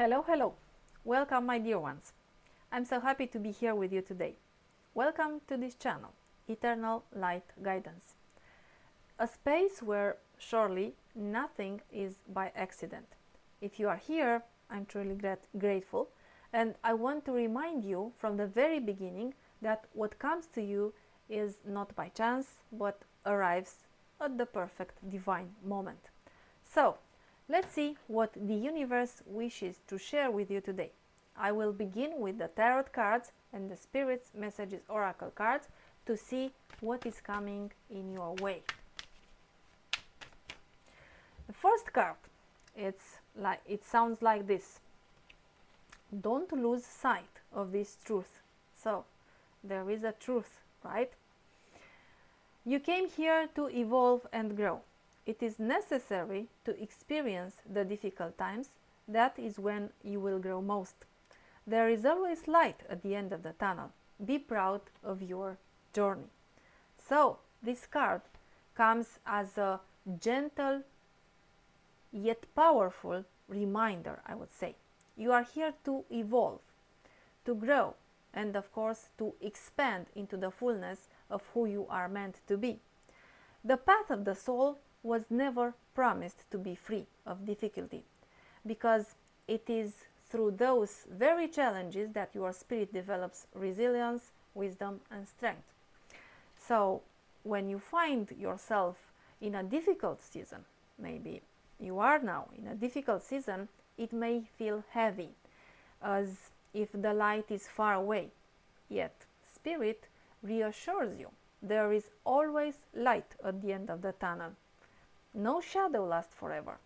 Hello, hello. Welcome, my dear ones. I'm so happy to be here with you today. Welcome to this channel, Eternal Light Guidance, a space where surely nothing is by accident. If you are here, I'm truly grateful, and I want to remind you from the very beginning that what comes to you is not by chance, but arrives at the perfect divine moment. So, let's see what the universe wishes to share with you today. I will begin with the tarot cards and the Spirit's Messages Oracle cards to see what is coming in your way. The first card, it sounds like this. Don't lose sight of this truth. So, there is a truth, right? You came here to evolve and grow. It is necessary to experience the difficult times. That is when you will grow most. There is always light at the end of the tunnel. Be proud of your journey. So, this card comes as a gentle yet powerful reminder, I would say. You are here to evolve, to grow, and of course to expand into the fullness of who you are meant to be. The path of the soul was never promised to be free of difficulty, because it is through those very challenges that your spirit develops resilience, wisdom, and strength. So, when you find yourself in a difficult season, maybe you are now in a difficult season, it may feel heavy, as if the light is far away. Yet, Spirit reassures you there is always light at the end of the tunnel. No shadow lasts forever.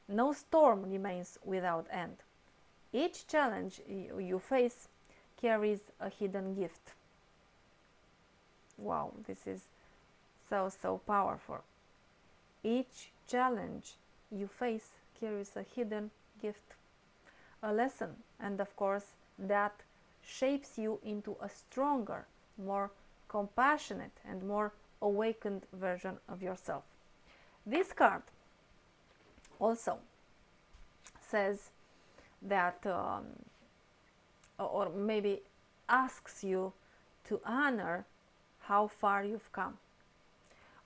No storm remains without end. Each challenge you face carries a hidden gift. Wow, this is so powerful. Each challenge you face carries a hidden gift, a lesson, and of course that shapes you into a stronger, more compassionate and more awakened version of yourself. This card also says that, or maybe asks you to honor how far you've come.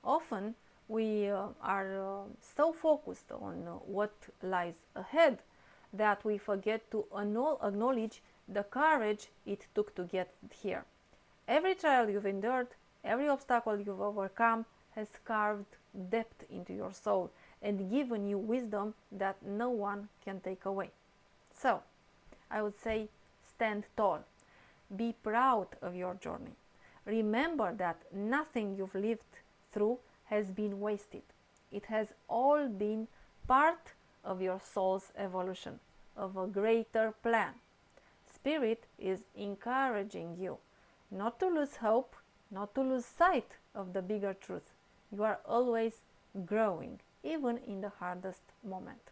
Often we are so focused on what lies ahead that we forget to acknowledge the courage it took to get here. Every trial you've endured, every obstacle you've overcome has carved depth into your soul and given you wisdom that no one can take away. So, I would say stand tall. Be proud of your journey. Remember that nothing you've lived through has been wasted. It has all been part of your soul's evolution, of a greater plan. Spirit is encouraging you not to lose hope, not to lose sight of the bigger truth. You are always growing, even in the hardest moment.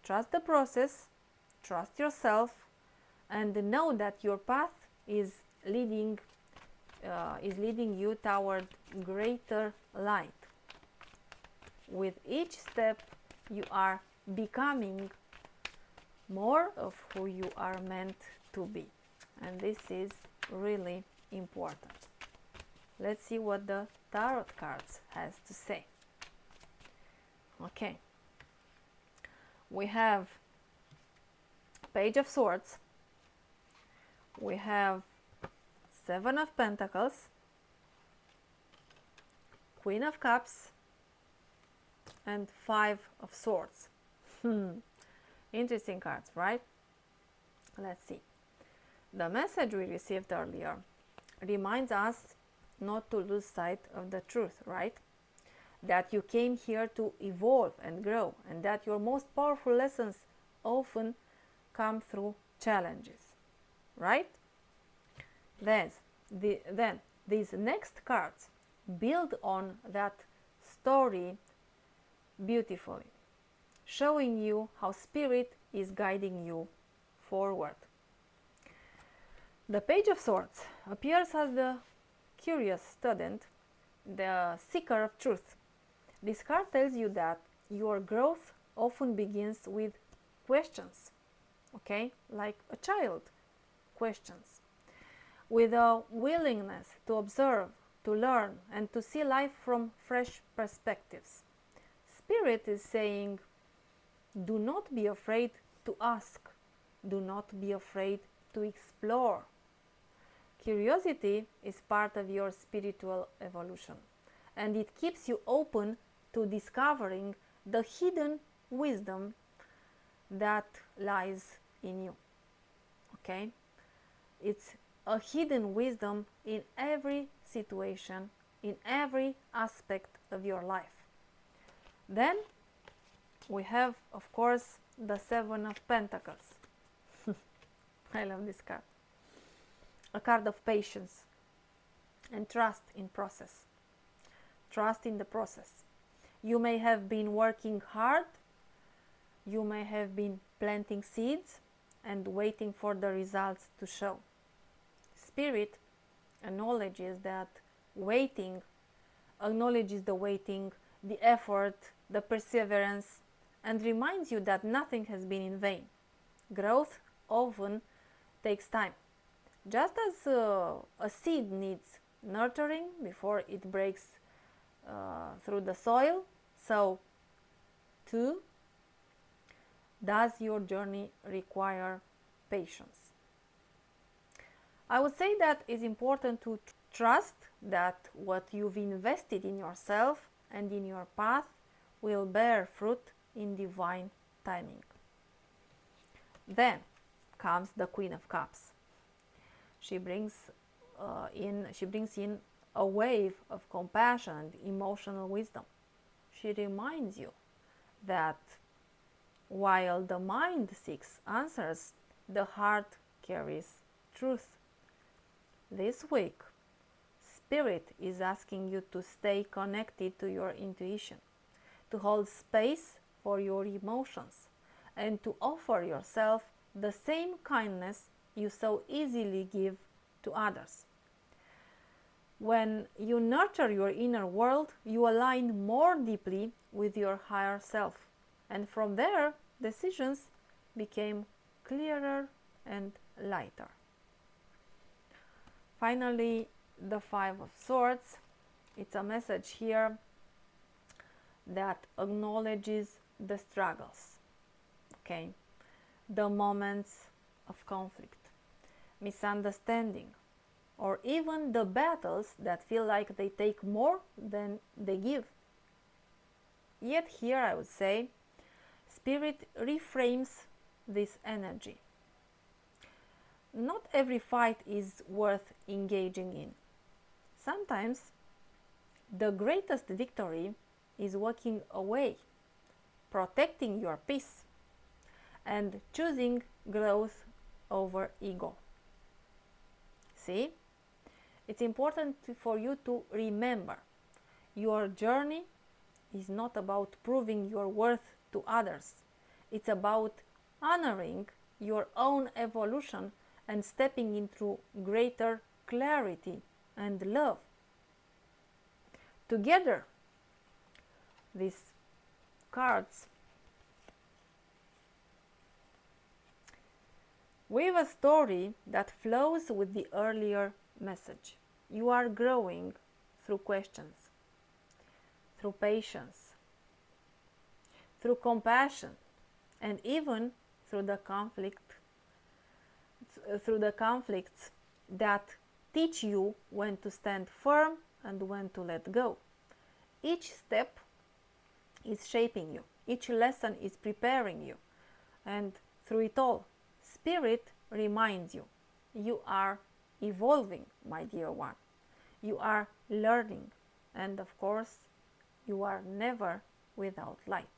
Trust the process, trust yourself, and know that your path is leading you toward greater light. With each step, you are becoming more of who you are meant to be, and this is really important. Let's see what the tarot cards has to say. Okay, we have Page of Swords, we have Seven of Pentacles, Queen of Cups, and Five of Swords. Interesting cards, right? Let's see. The message we received earlier reminds us not to lose sight of the truth, right? That you came here to evolve and grow, and that your most powerful lessons often come through challenges, right? Then these next cards build on that story beautifully, showing you how Spirit is guiding you forward. The Page of Swords appears as the curious student, the seeker of truth. This card tells you that your growth often begins with questions. okay, like a child questions, with a willingness to observe, to learn, and to see life from fresh perspectives. Spirit is saying, do not be afraid to ask, do not be afraid to explore. Curiosity is part of your spiritual evolution, and it keeps you open to discovering the hidden wisdom that lies in you. Okay? It's a hidden wisdom in every situation, in every aspect of your life. Then we have, of course, the Seven of Pentacles. I love this card. A card of patience and trust in process. Trust in the process. You may have been working hard, you may have been planting seeds and waiting for the results to show. Spirit acknowledges that waiting, acknowledges the waiting, the effort, the perseverance, and reminds you that nothing has been in vain. Growth often takes time. Just as a seed needs nurturing before it breaks through the soil, so too does your journey require patience. I would say that it's important to trust that what you've invested in yourself and in your path will bear fruit in divine timing. Then comes the Queen of Cups. She brings in a wave of compassion and emotional wisdom. She reminds you that while the mind seeks answers, the heart carries truth. This week, Spirit is asking you to stay connected to your intuition, to hold space for your emotions, and to offer yourself the same kindness you so easily give to others. When you nurture your inner world, you align more deeply with your higher self, and from there, decisions became clearer and lighter. Finally, the Five of Swords. It's a message here that acknowledges the struggles, okay, the moments of conflict, misunderstanding, or even the battles that feel like they take more than they give. Yet here I would say, Spirit reframes this energy. Not every fight is worth engaging in. Sometimes the greatest victory is walking away, protecting your peace, and choosing growth over ego. See? It's important for you to remember your journey is not about proving your worth to others. It's about honoring your own evolution and stepping into greater clarity and love. Together, these cards weave a story that flows with the earlier message. You are growing through questions, through patience, through compassion, and even through the conflicts that teach you when to stand firm and when to let go. Each step is shaping you. Each lesson is preparing you. And through it all, Spirit reminds you, you are evolving, my dear one. You are learning. And of course, you are never without light.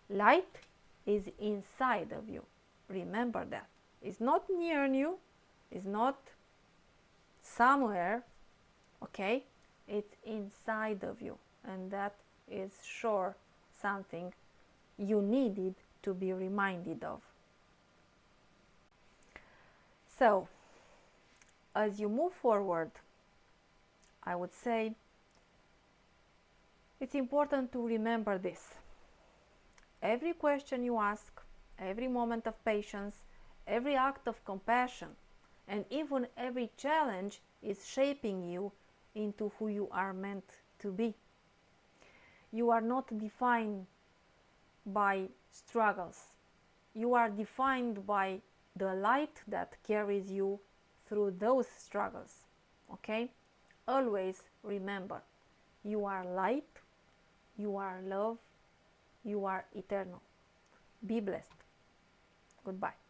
Light is inside of you. Remember that. It's not near you. It's not somewhere. Okay? It's inside of you. And that is sure something you needed to be reminded of. So, as you move forward, I would say it's important to remember this. Every question you ask, every moment of patience, every act of compassion, and even every challenge is shaping you into who you are meant to be. You are not defined by struggles. You are defined by the light that carries you through those struggles. Okay? Always remember, you are light, you are love, you are eternal. Be blessed. Goodbye.